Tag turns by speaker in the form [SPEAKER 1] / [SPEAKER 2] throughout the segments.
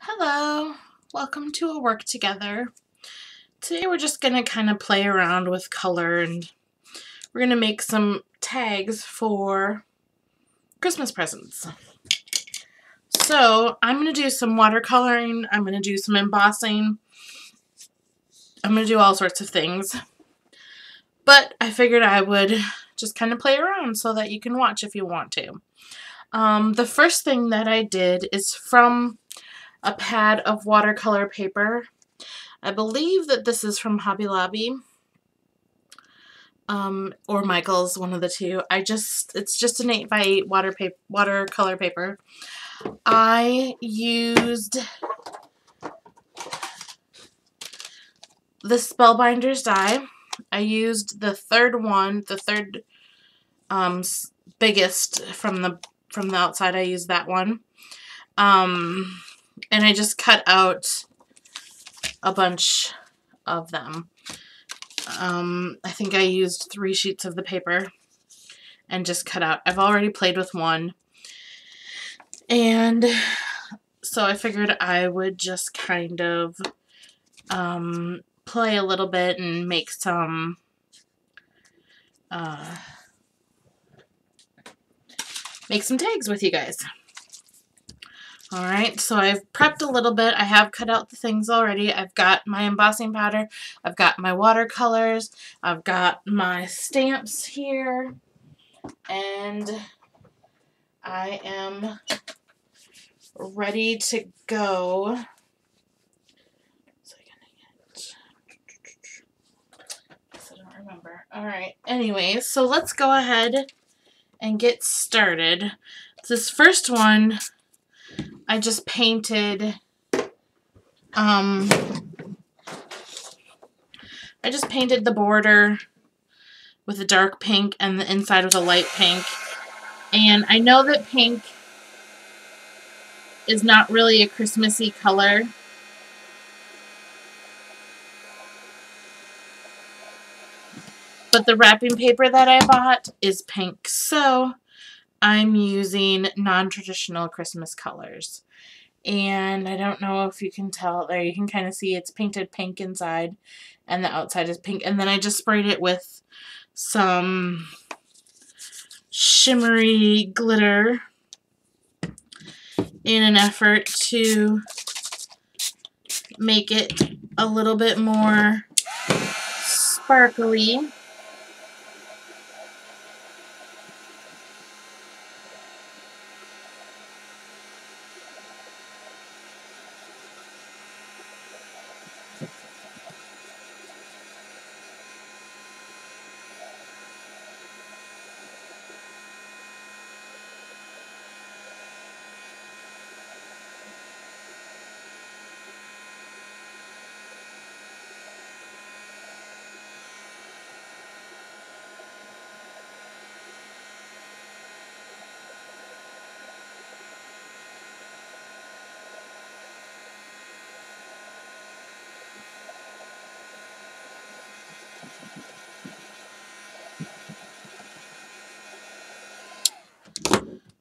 [SPEAKER 1] Hello, welcome to a work together. Today we're just going to kind of play around with color and we're going to make some tags for Christmas presents. So I'm going to do some watercoloring, I'm going to do some embossing, I'm going to do all sorts of things. But I figured I would just kind of play around so that you can watch if you want to. The first thing that I did is from a pad of watercolor paper. I believe that this is from Hobby Lobby or Michael's, one of the two. It's just an 8x8 watercolor paper. I used the Spellbinders die. I used the third one, the third biggest from the outside. I used that one. And I just cut out a bunch of them. I think I used 3 sheets of the paper and just cut out. I've already played with one. And so I figured I would just kind of play a little bit and make some tags with you guys. Alright, so I've prepped a little bit. I have cut out the things already. I've got my embossing powder. I've got my watercolors. I've got my stamps here. And I am ready to go. I don't remember. Alright, anyways, so let's go ahead and get started. This first one, I just painted, the border with a dark pink and the inside with a light pink. And I know that pink is not really a Christmassy color. But the wrapping paper that I bought is pink, so I'm using non-traditional Christmas colors. And I don't know if you can tell there, you can kind of see it's painted pink inside and the outside is pink. And then I just sprayed it with some shimmery glitter in an effort to make it a little bit more sparkly.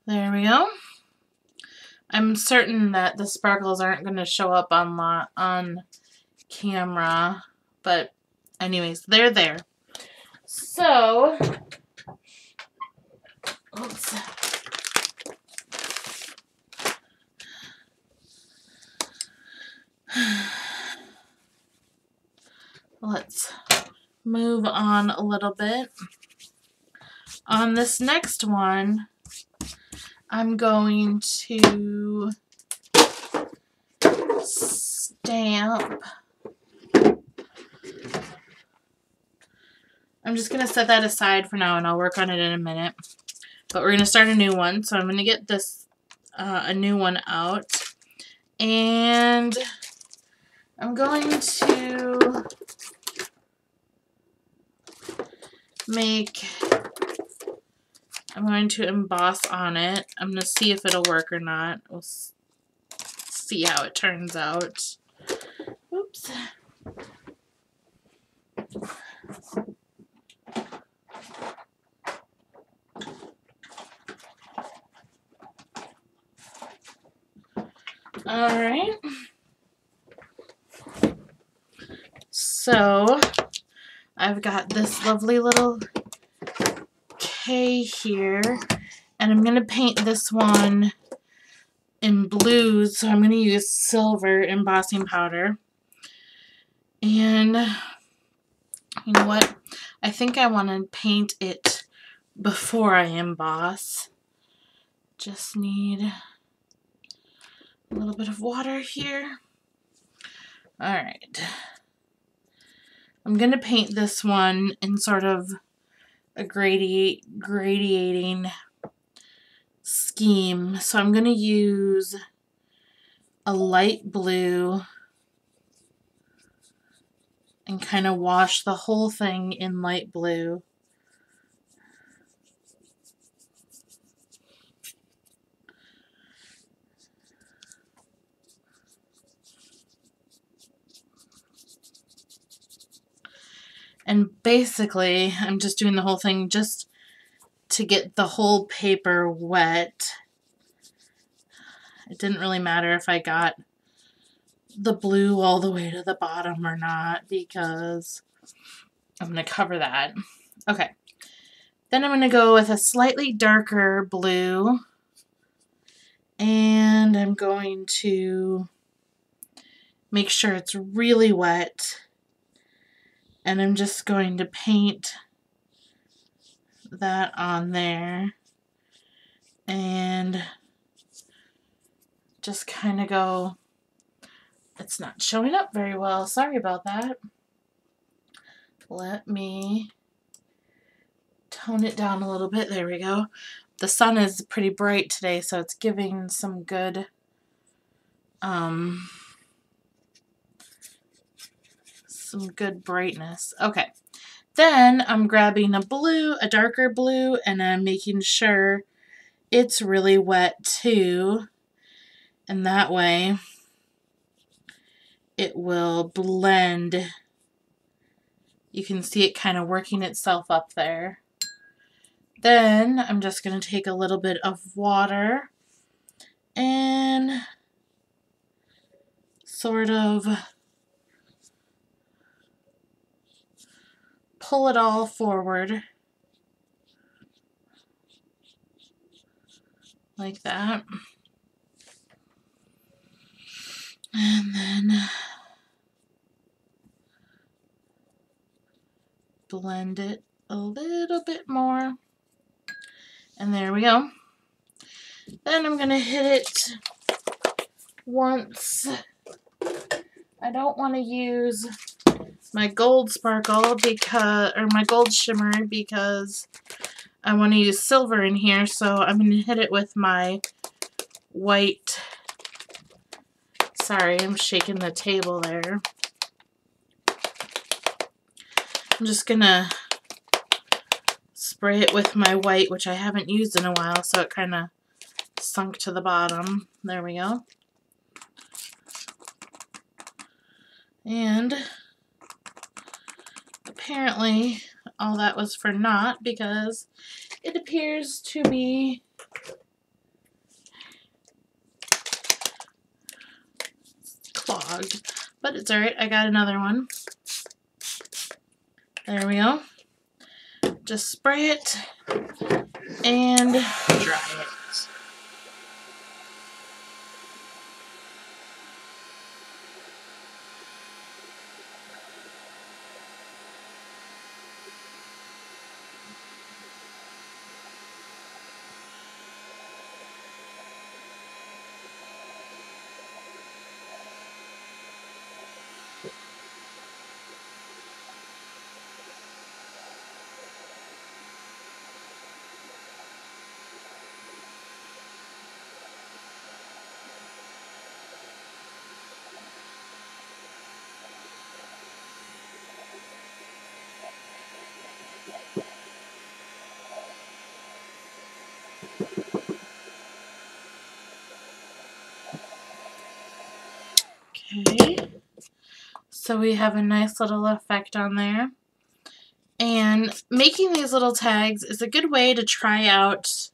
[SPEAKER 1] There we go. I'm certain that the sparkles aren't going to show up on camera, but anyways, they're there. So, oops. Let's move on a little bit. On this next one, I'm going to stamp. I'm just going to set that aside for now and I'll work on it in a minute. But we're going to start a new one. So I'm going to get this, a new one out. And I'm going to emboss on it. I'm going to see if it'll work or not. We'll see how it turns out. Oops. Alright. So, I've got this lovely little K here, and I'm going to paint this one in blues, so I'm going to use silver embossing powder. And you know what? I think I want to paint it before I emboss. Just need a little bit of water here. Alright. I'm going to paint this one in sort of a gradiating scheme. So I'm going to use a light blue and kind of wash the whole thing in light blue. And basically, I'm just doing the whole thing just to get the whole paper wet. It didn't really matter if I got the blue all the way to the bottom or not, because I'm going to cover that. Okay. Then I'm going to go with a slightly darker blue, and I'm going to make sure it's really wet, and I'm just going to paint that on there and just kind of go. It's not showing up very well. Sorry about that. Let me tone it down a little bit. There we go. The sun is pretty bright today, so it's giving some good brightness. Okay. Then I'm grabbing a blue, a darker blue, and I'm making sure it's really wet too. And that way it will blend. You can see it kind of working itself up there. Then I'm just going to take a little bit of water and sort of pull it all forward like that. And then blend it a little bit more. And there we go. Then I'm going to hit it once. I don't want to use my gold sparkle because, or my gold shimmer, because I want to use silver in here, so I'm going to hit it with my white. Sorry, I'm shaking the table there. I'm just going to spray it with my white, which I haven't used in a while, so it kind of sunk to the bottom. There we go. And apparently all that was for naught, because it appears to be clogged. But it's alright, I got another one. There we go. Just spray it and dry it. Okay, so we have a nice little effect on there. And making these little tags is a good way to try out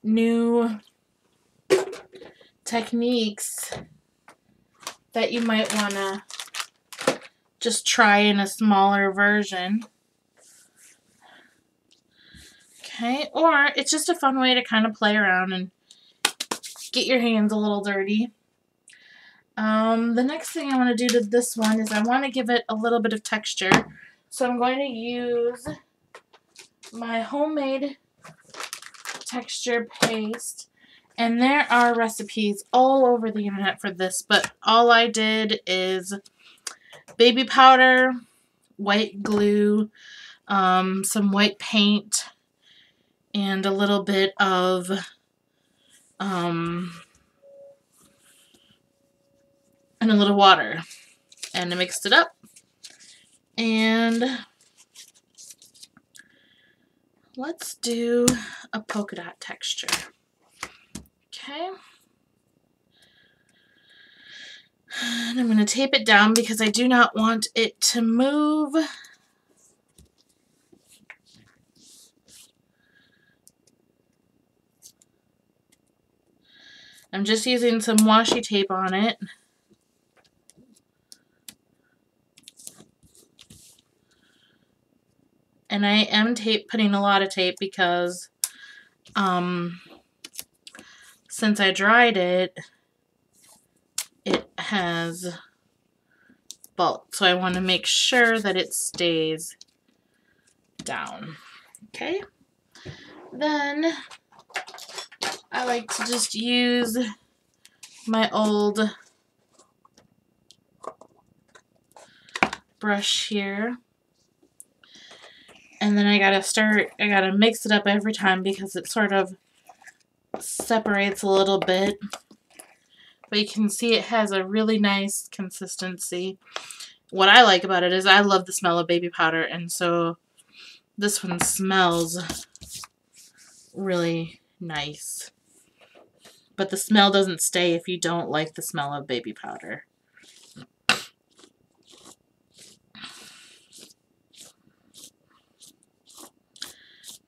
[SPEAKER 1] new techniques that you might want to just try in a smaller version. Okay, or it's just a fun way to kind of play around and get your hands a little dirty. The next thing I want to do to this one is I want to give it a little bit of texture. So I'm going to use my homemade texture paste. And there are recipes all over the internet for this, but all I did is baby powder, white glue, some white paint, and a little bit of and a little water, and I mixed it up, and let's do a polka dot texture. Okay, and I'm going to tape it down because I do not want it to move. I'm just using some washi tape on it. And I am putting a lot of tape because since I dried it, it has bulk. So I want to make sure that it stays down. Okay. Then I like to just use my old brush here. And then I gotta mix it up every time because it sort of separates a little bit. But you can see it has a really nice consistency. What I like about it is I love the smell of baby powder, and so this one smells really nice. But the smell doesn't stay if you don't like the smell of baby powder.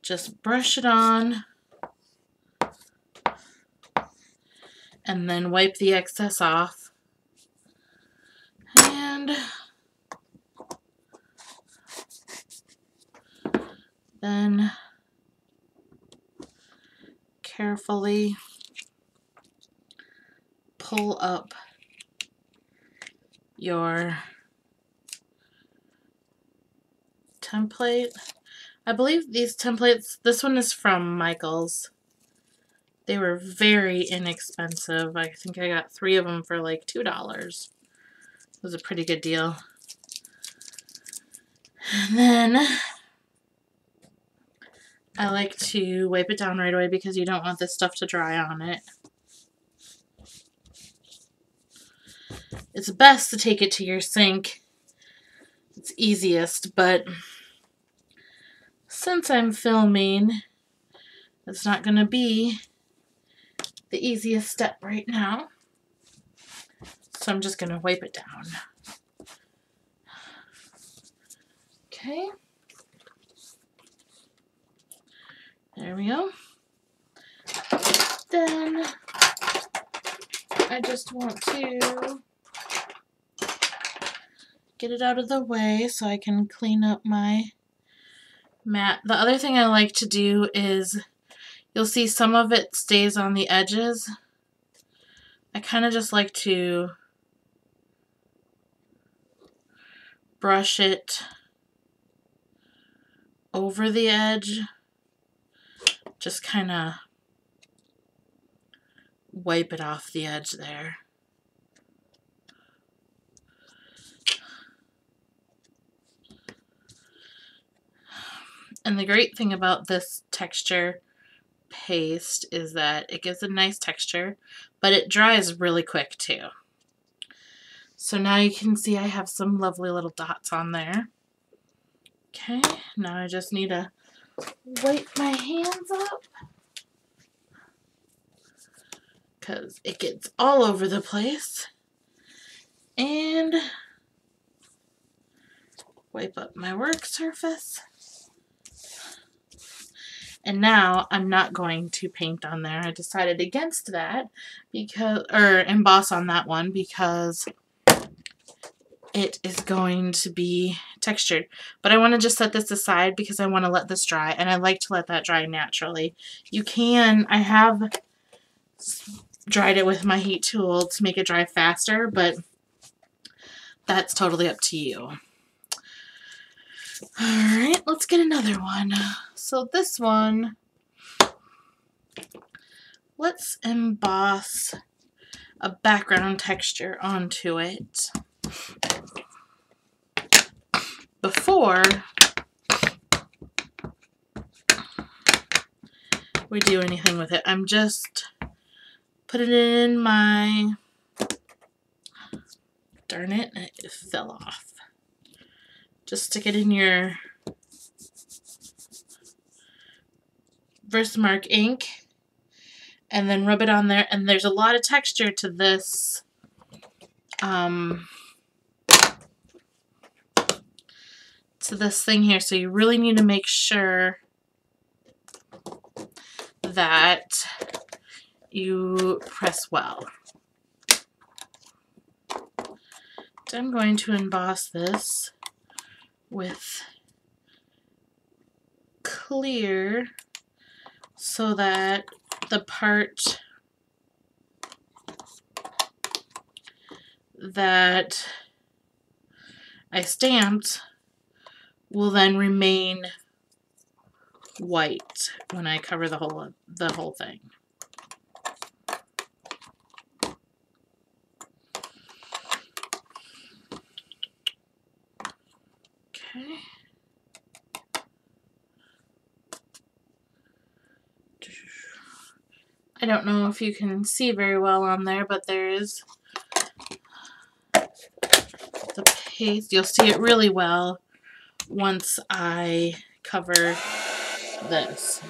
[SPEAKER 1] Just brush it on and then wipe the excess off. And then carefully pull up your template. I believe these templates, this one is from Michaels. They were very inexpensive. I think I got 3 of them for like $2. It was a pretty good deal. And then I like to wipe it down right away because you don't want this stuff to dry on it. It's best to take it to your sink. It's easiest, but since I'm filming, it's not going to be the easiest step right now. So I'm just going to wipe it down. Okay. There we go. Then I just want to get it out of the way so I can clean up my mat. The other thing I like to do is, you'll see some of it stays on the edges. I kind of just like to brush it over the edge. Just kind of wipe it off the edge there. And the great thing about this texture paste is that it gives a nice texture, but it dries really quick too. So now you can see I have some lovely little dots on there. Okay, now I just need to wipe my hands up because it gets all over the place. And wipe up my work surface. And now I'm not going to paint on there. I decided against that because, or emboss on that one because it is going to be textured. But I want to just set this aside because I want to let this dry, and I like to let that dry naturally. You can, I have dried it with my heat tool to make it dry faster, but that's totally up to you. Alright, let's get another one. So this one, let's emboss a background texture onto it before we do anything with it. I'm just putting it in my, darn it, it fell off. Just stick it in your Versamark ink and then rub it on there, and there's a lot of texture to this thing here, so you really need to make sure that you press well. So I'm going to emboss this with clear so that the part that I stamped will then remain white when I cover the whole thing. Okay. I don't know if you can see very well on there, but there is the paste. You'll see it really well once I cover this.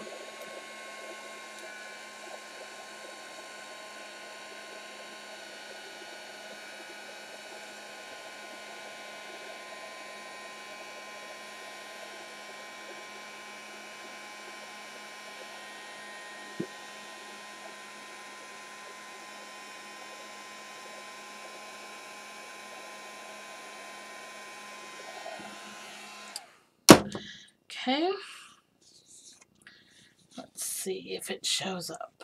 [SPEAKER 1] Okay, let's see if it shows up.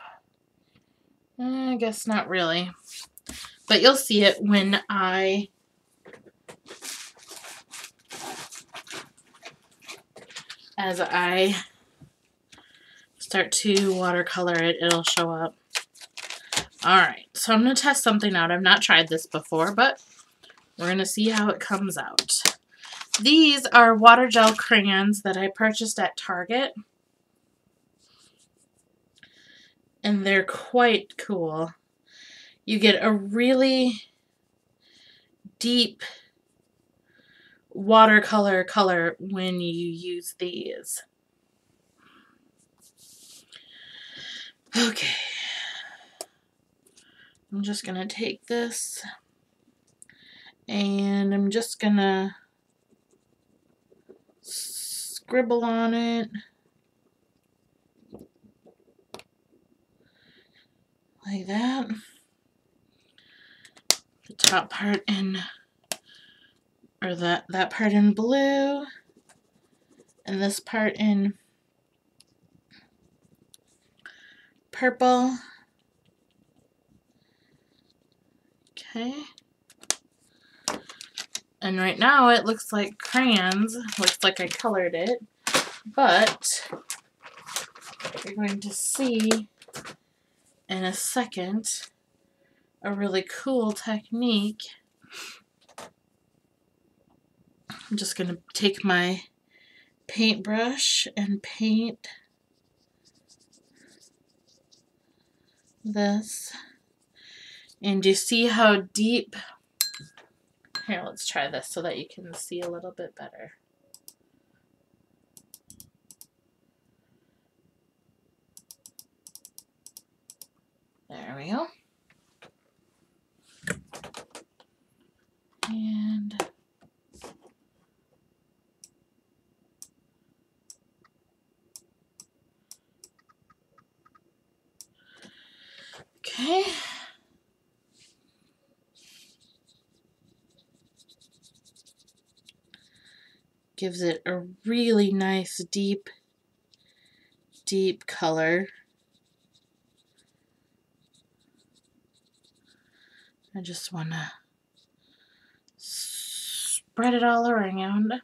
[SPEAKER 1] I guess not really, but you'll see it when I start to watercolor it, it'll show up. Alright, so I'm going to test something out. I've not tried this before, but we're going to see how it comes out. These are water gel crayons that I purchased at Target. And they're quite cool. You get a really deep watercolor color when you use these. Okay. I'm just going to take this and I'm just going to scribble on it like that. The top part in, or that part in blue, and this part in purple. Okay. And right now it looks like crayons, looks like I colored it, but you're going to see in a second a really cool technique. I'm just going to take my paintbrush and paint this. And you see how deep? Here, let's try this so that you can see a little bit better. There we go. And Gives it a really nice deep color. I just want to spread it all around.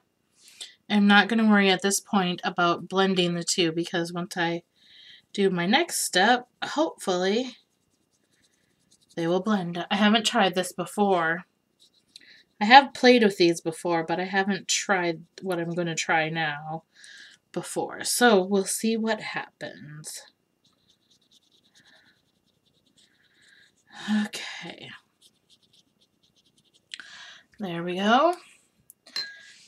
[SPEAKER 1] I'm not going to worry at this point about blending the two, because once I do my next step, hopefully they will blend. I haven't tried this before. I have played with these before, but I haven't tried what I'm going to try now before. So we'll see what happens. Okay. There we go.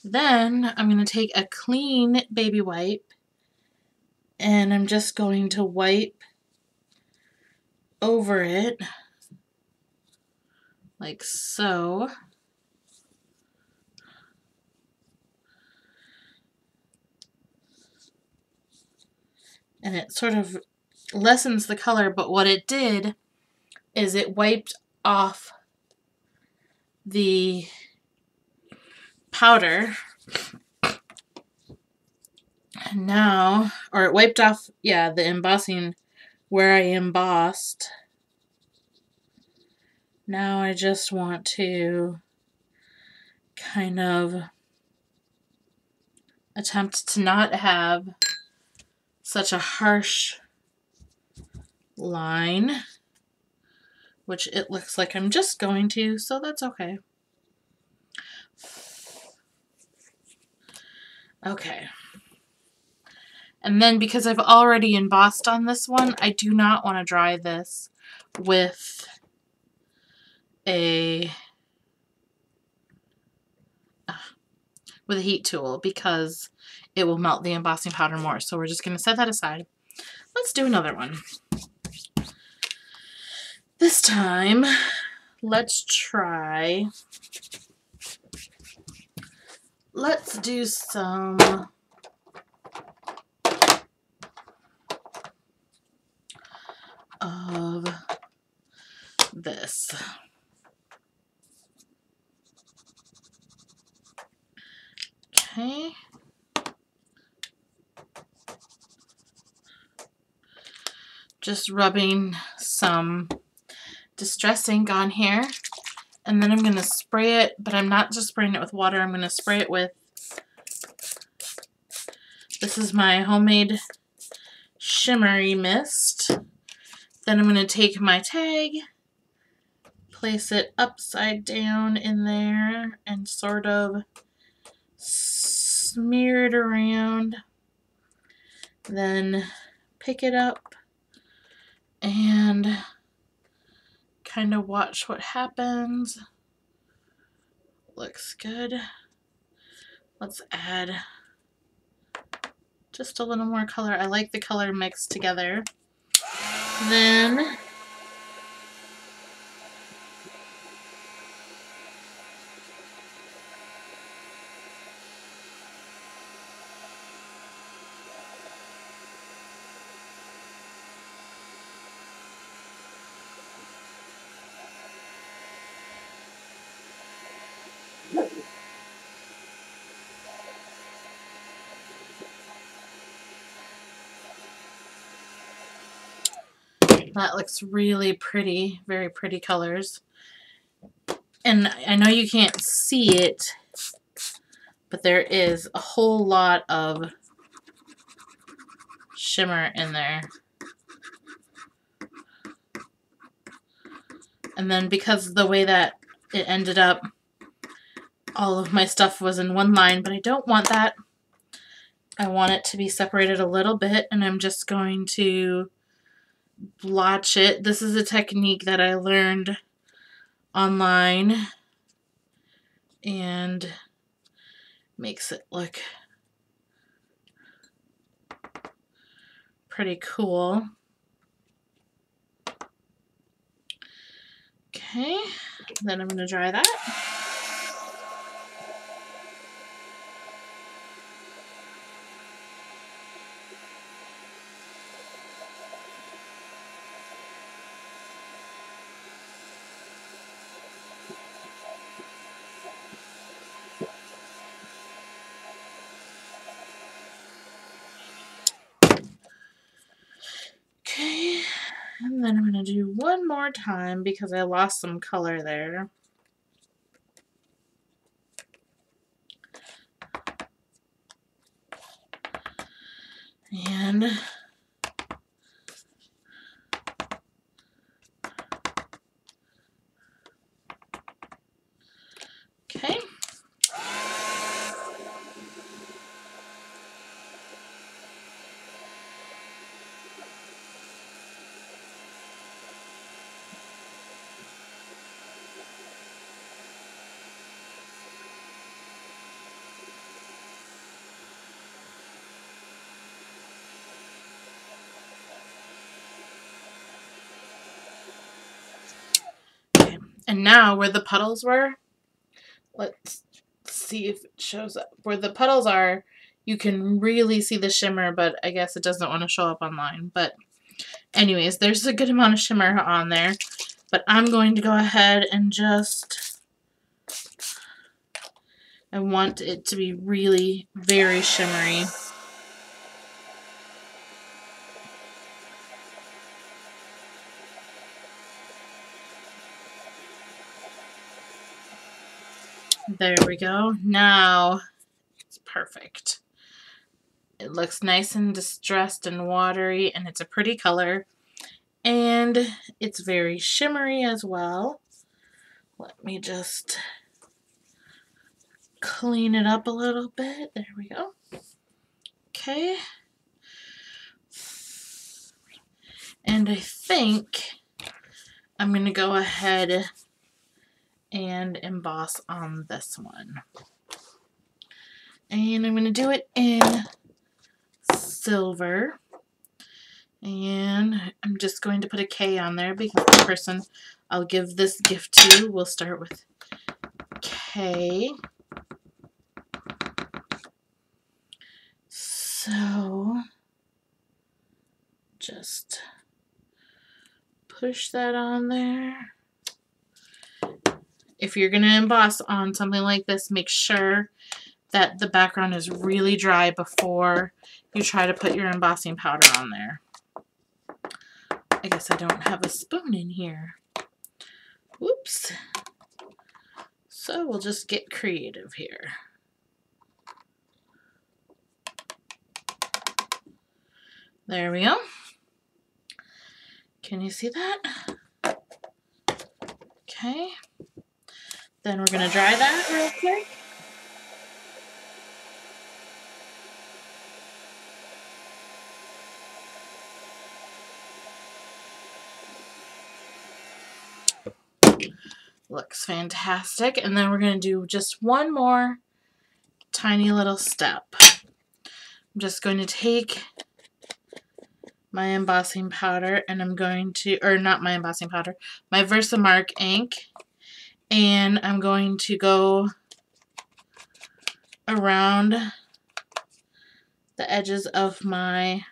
[SPEAKER 1] Then I'm going to take a clean baby wipe and I'm just going to wipe over it like so. And it sort of lessens the color, but what it did is it wiped off the powder. And now, or it wiped off, yeah, the embossing where I embossed. Now I just want to kind of attempt to not have such a harsh line, which it looks like I'm just going to, so that's okay. Okay. And then because I've already embossed on this one, I do not want to dry this with a heat tool, because it will melt the embossing powder more. So we're just going to set that aside. Let's do another one. This time, let's do some of this. Okay. Just rubbing some Distress ink on here, and then I'm going to spray it, but I'm not just spraying it with water, I'm going to spray it with, this is my homemade shimmery mist. Then I'm going to take my tag, place it upside down in there, and sort of smear it around. Then pick it up and kind of watch what happens. Looks good. Let's add just a little more color. I like the color mixed together. Then that looks really pretty, very pretty colors. And I know you can't see it, but there is a whole lot of shimmer in there. And then because the way that it ended up, all of my stuff was in one line, but I don't want that. I want it to be separated a little bit, and I'm just going to blotch it. This is a technique that I learned online and makes it look pretty cool. Okay, then I'm going to dry that. more time because I lost some color there. And okay. Okay. And now where the puddles were, let's see if it shows up. Where the puddles are, you can really see the shimmer, but I guess it doesn't want to show up online. But anyways, there's a good amount of shimmer on there. But I'm going to go ahead and just, I want it to be really very shimmery. There we go. Now it's perfect. It looks nice and distressed and watery, and it's a pretty color. And it's very shimmery as well. Let me just clean it up a little bit. There we go. Okay. And I think I'm going to go ahead and emboss on this one. And I'm going to do it in silver. And I'm just going to put a K on there because the person I'll give this gift to will start with K. So just push that on there. If you're going to emboss on something like this, make sure that the background is really dry before you try to put your embossing powder on there. I guess I don't have a spoon in here. Whoops. So we'll just get creative here. There we go. Can you see that? Okay. Then we're going to dry that real quick. Looks fantastic. And then we're going to do just one more tiny little step. I'm just going to take my embossing powder and I'm going to, or not my embossing powder, my Versamark ink, and I'm going to go around the edges of my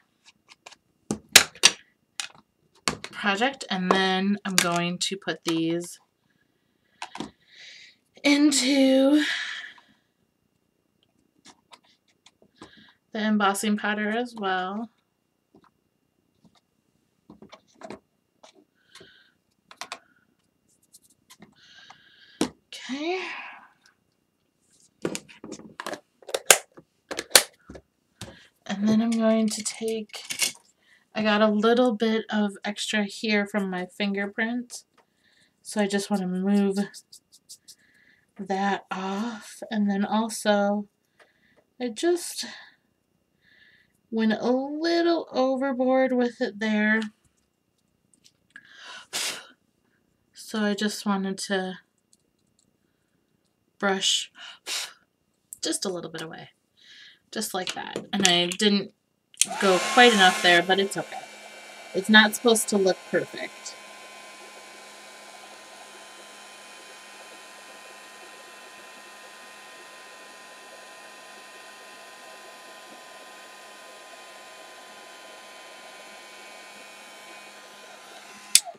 [SPEAKER 1] project, and then I'm going to put these into the embossing powder as well. Okay. And then I'm going to take, I got a little bit of extra here from my fingerprint, so I just want to move that off. And then also, I just went a little overboard with it there. So I just wanted to brush just a little bit away. Just like that. And I didn't go quite enough there, but it's okay. It's not supposed to look perfect.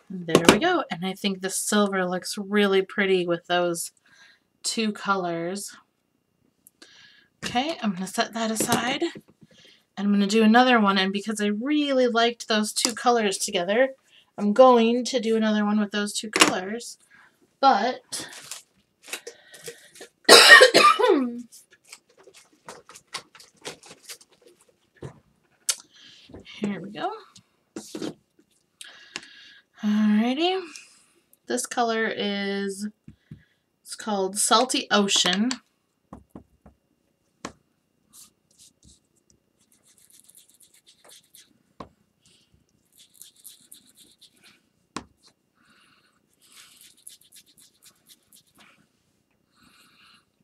[SPEAKER 1] There we go. And I think the silver looks really pretty with those two colors. Okay, I'm going to set that aside. And I'm going to do another one, and because I really liked those two colors together, I'm going to do another one with those two colors, but here we go. Alrighty. This color is, it's called Salty Ocean.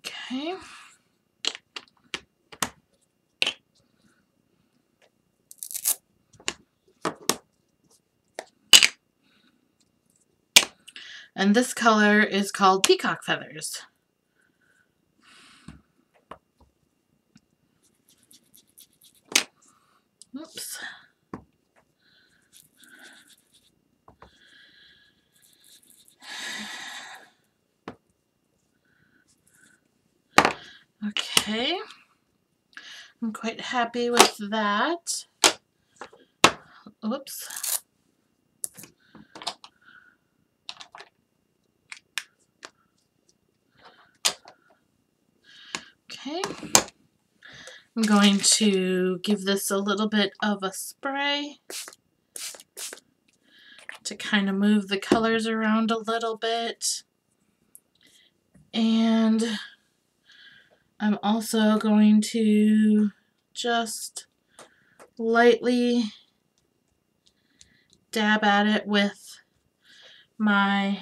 [SPEAKER 1] Okay. And this color is called Peacock Feathers. Oops. Okay. I'm quite happy with that. Oops. Okay. I'm going to give this a little bit of a spray to kind of move the colors around a little bit. And I'm also going to just lightly dab at it with my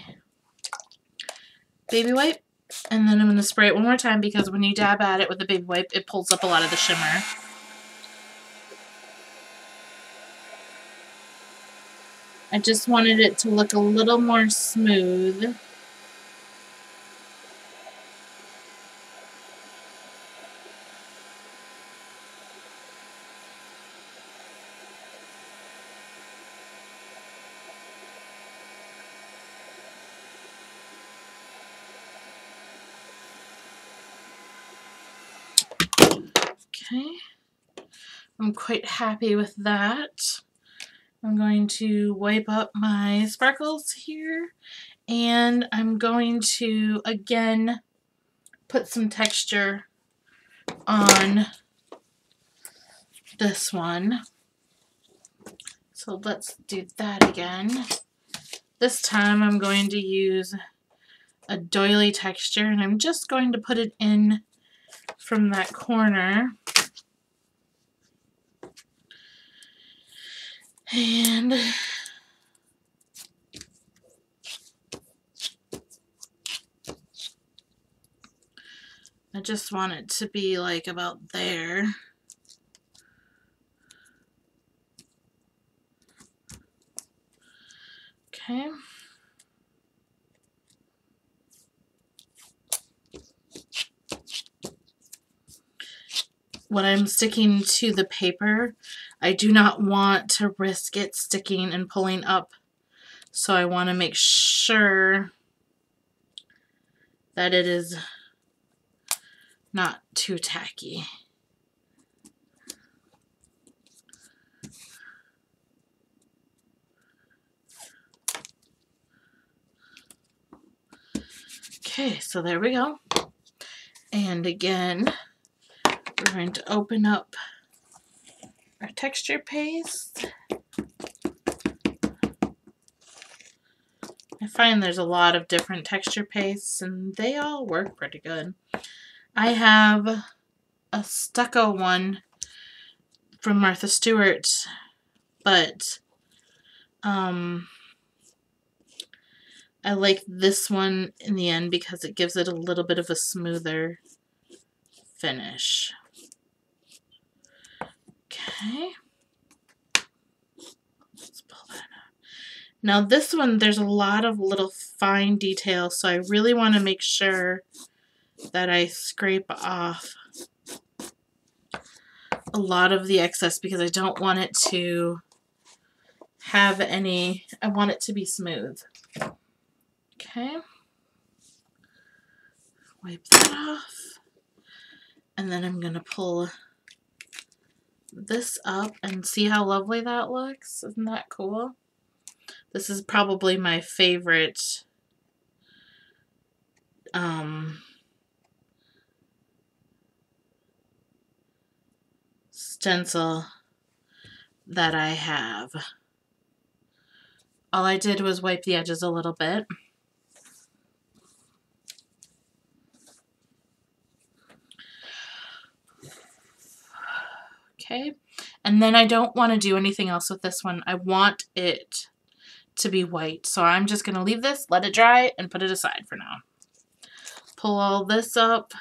[SPEAKER 1] baby wipe. And then I'm going to spray it one more time because when you dab at it with the baby wipe, it pulls up a lot of the shimmer. I just wanted it to look a little more smooth. Okay, I'm quite happy with that. I'm going to wipe up my sparkles here, and I'm going to again put some texture on this one. So let's do that again. This time I'm going to use a doily texture, and I'm just going to put it in from that corner. And I just want it to be like about there. Okay. When I'm sticking to the paper, I do not want to risk it sticking and pulling up. So I want to make sure that it is not too tacky. Okay, so there we go. And again, we're going to open up our texture paste. I find there's a lot of different texture pastes and they all work pretty good. I have a stucco one from Martha Stewart, but I like this one in the end because it gives it a little bit of a smoother finish. Okay. Let's pull that out. Now this one, there's a lot of little fine details, so I really want to make sure that I scrape off a lot of the excess because I don't want it to have any, I want it to be smooth. Okay. Wipe that off. And then I'm going to pull this up and see how lovely that looks. Isn't that cool? This is probably my favorite stencil that I have. All I did was wipe the edges a little bit. Okay, and then I don't want to do anything else with this one. I want it to be white, so I'm just going to leave this, let it dry, and put it aside for now. Pull all this up.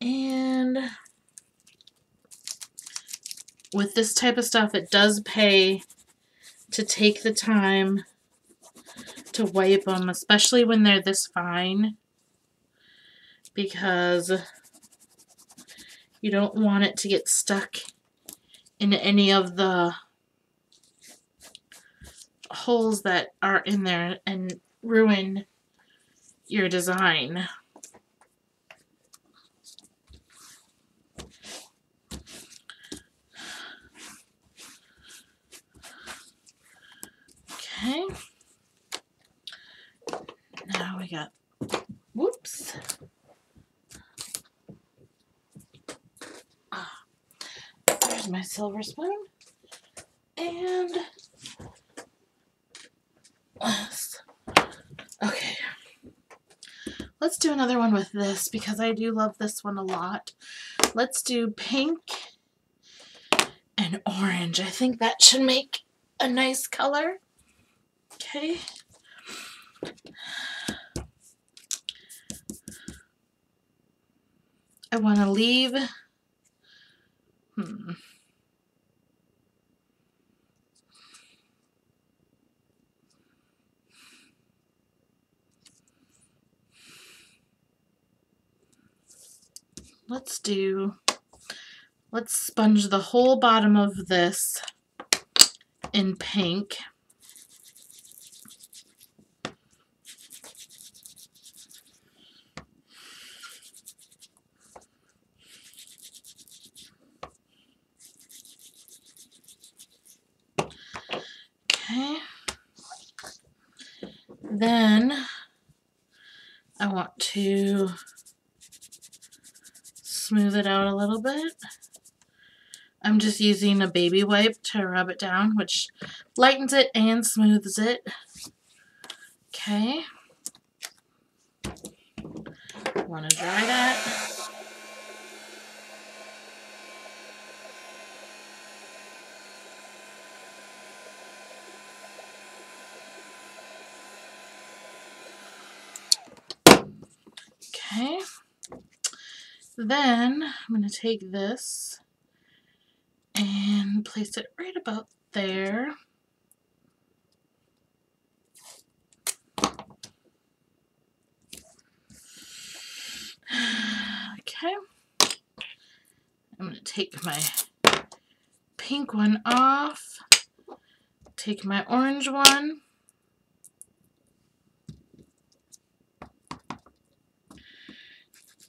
[SPEAKER 1] And with this type of stuff, it does pay to take the time to wipe them, especially when they're this fine, because you don't want it to get stuck in any of the holes that are in there and ruin your design. Okay. Now we got, whoops. There's my silver spoon. And, okay. Let's do another one with this because I do love this one a lot. Let's do pink and orange. I think that should make a nice color. Okay. I want to leave. Let's sponge the whole bottom of this in pink. Okay. Then I want to smooth it out a little bit. I'm just using a baby wipe to rub it down, which lightens it and smooths it. Okay. Want to dry that. Okay. Then I'm going to take this and place it right about there. Okay. I'm going to take my pink one off, take my orange one,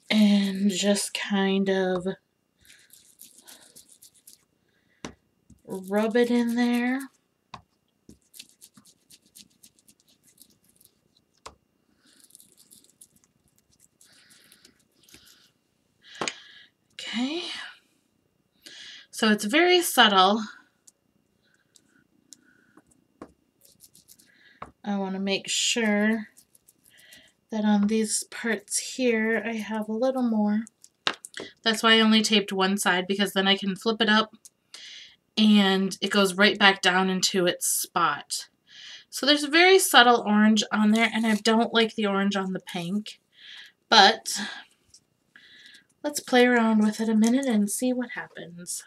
[SPEAKER 1] and just kind of rub it in there. Okay. So it's very subtle. I want to make sure that on these parts here I have a little more. That's why I only taped one side, because then I can flip it up and it goes right back down into its spot. So there's a very subtle orange on there, and I don't like the orange on the pink, but let's play around with it a minute and see what happens.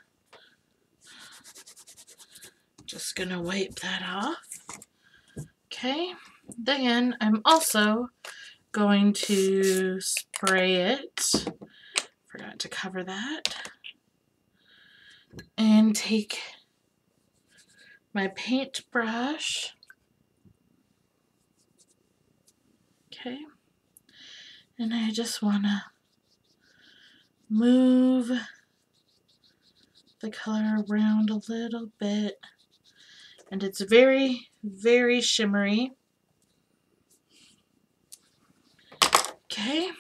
[SPEAKER 1] Just gonna wipe that off. Okay, then I'm also going to spray it. Forgot to cover that. And take my paintbrush. Okay. And I just want to move the color around a little bit. And it's very, very shimmery. Okay.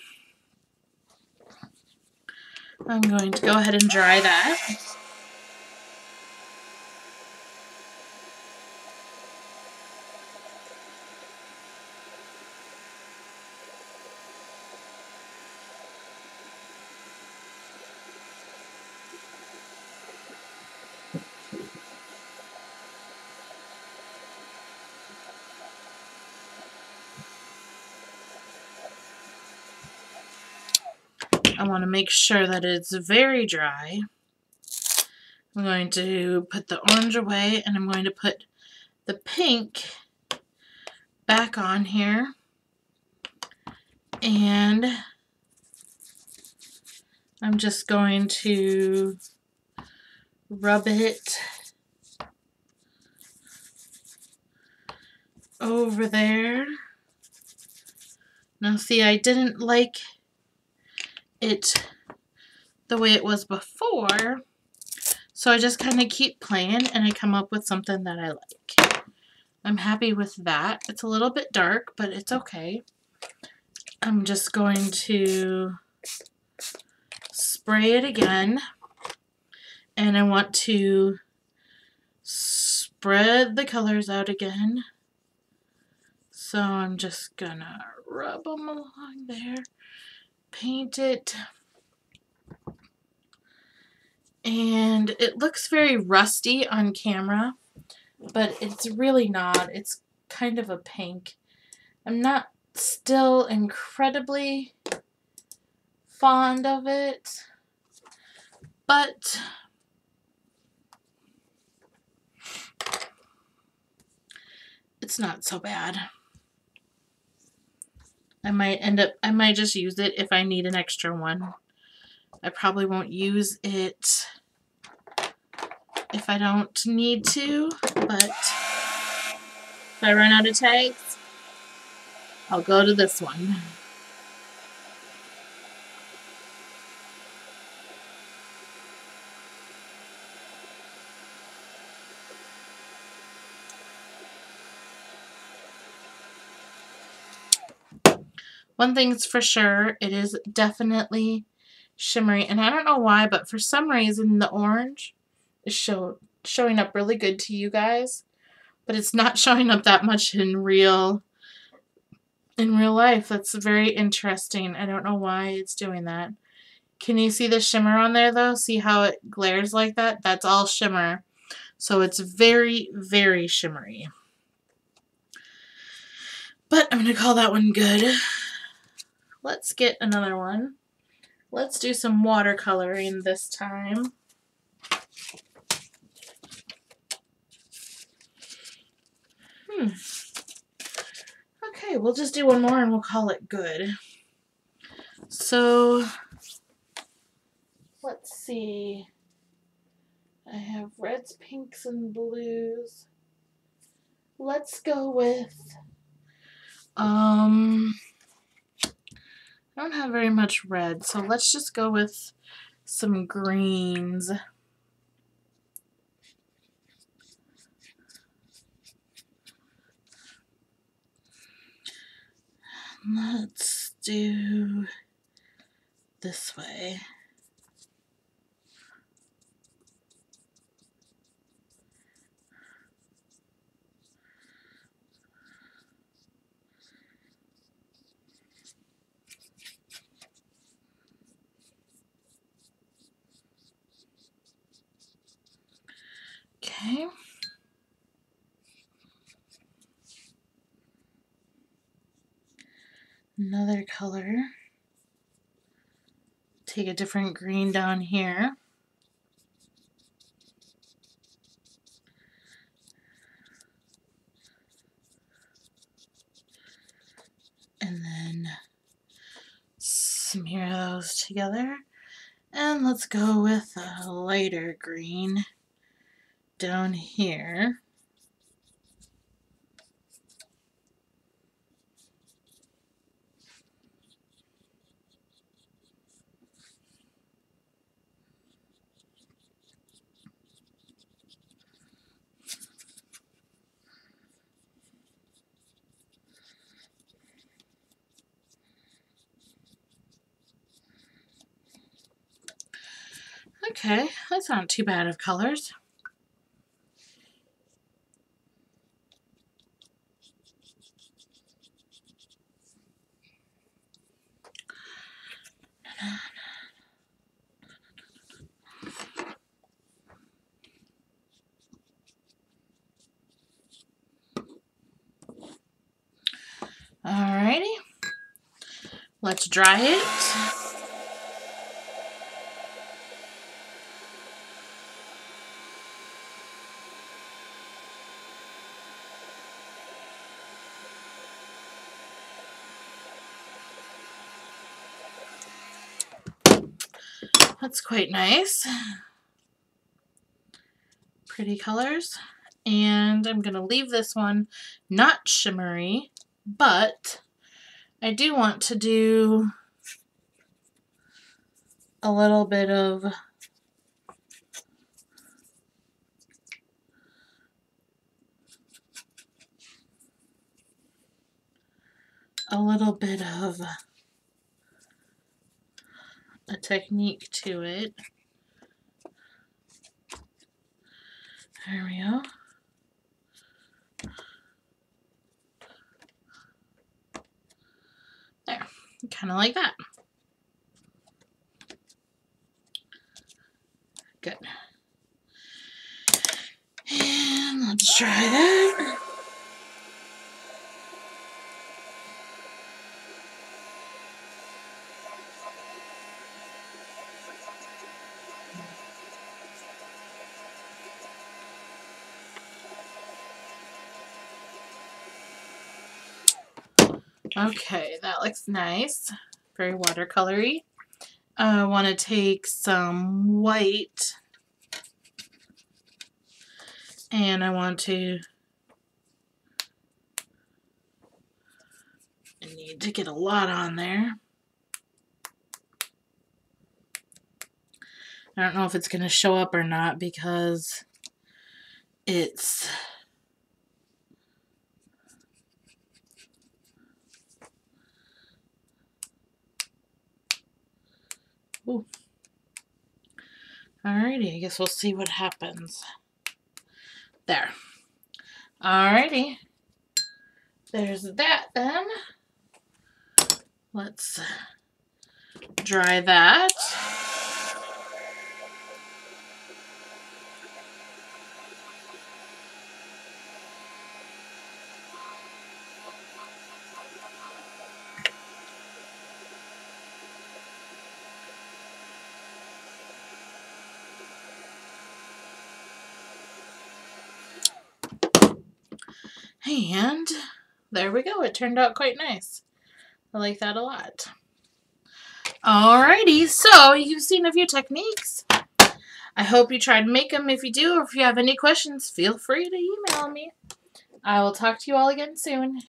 [SPEAKER 1] I'm going to go ahead and dry that. I want to make sure that it's very dry. I'm going to put the orange away, and I'm going to put the pink back on here. And I'm just going to rub it over there. Now see, I didn't like it the way it was before, so I just kind of keep playing and I come up with something that I like. I'm happy with that. It's a little bit dark, but it's okay. I'm just going to spray it again, and I want to spread the colors out again. So I'm just gonna rub them along there, paint it, and it looks very rusty on camera, but it's really not. It's kind of a pink. I'm not still incredibly fond of it, but it's not so bad. I might just use it if I need an extra one. I probably won't use it if I don't need to, but if I run out of tags, I'll go to this one. One thing's for sure, it is definitely shimmery, and I don't know why, but for some reason the orange is showing up really good to you guys, but it's not showing up that much in real life. That's very interesting. I don't know why it's doing that. Can you see the shimmer on there though? See how it glares like that? That's all shimmer. So it's very, very shimmery. But I'm going to call that one good. Let's get another one. Let's do some watercoloring this time. Okay, we'll just do one more and we'll call it good. So, let's see. I have reds, pinks, and blues. Let's go with, I don't have very much red, so let's just go with some greens. Let's do this way. Okay. Another color. Take a different green down here. And then smear those together. And let's go with a lighter green down here. Okay, that's not too bad of colors. Alrighty, let's dry it. That's quite nice. Pretty colors. And I'm going to leave this one not shimmery, but I do want to do a little bit of a technique to it. There we go. There, kind of like that. Good. And let's try that. Okay, that looks nice. Very watercolory. I want to take some white and I need to get a lot on there. I don't know if it's going to show up or not because it's ooh. Alrighty, I guess we'll see what happens. There. Alrighty. There's that then. Let's dry that. And there we go. It turned out quite nice. I like that a lot. Alrighty, so you've seen a few techniques. I hope you try to make them. If you do, or if you have any questions, feel free to email me. I will talk to you all again soon.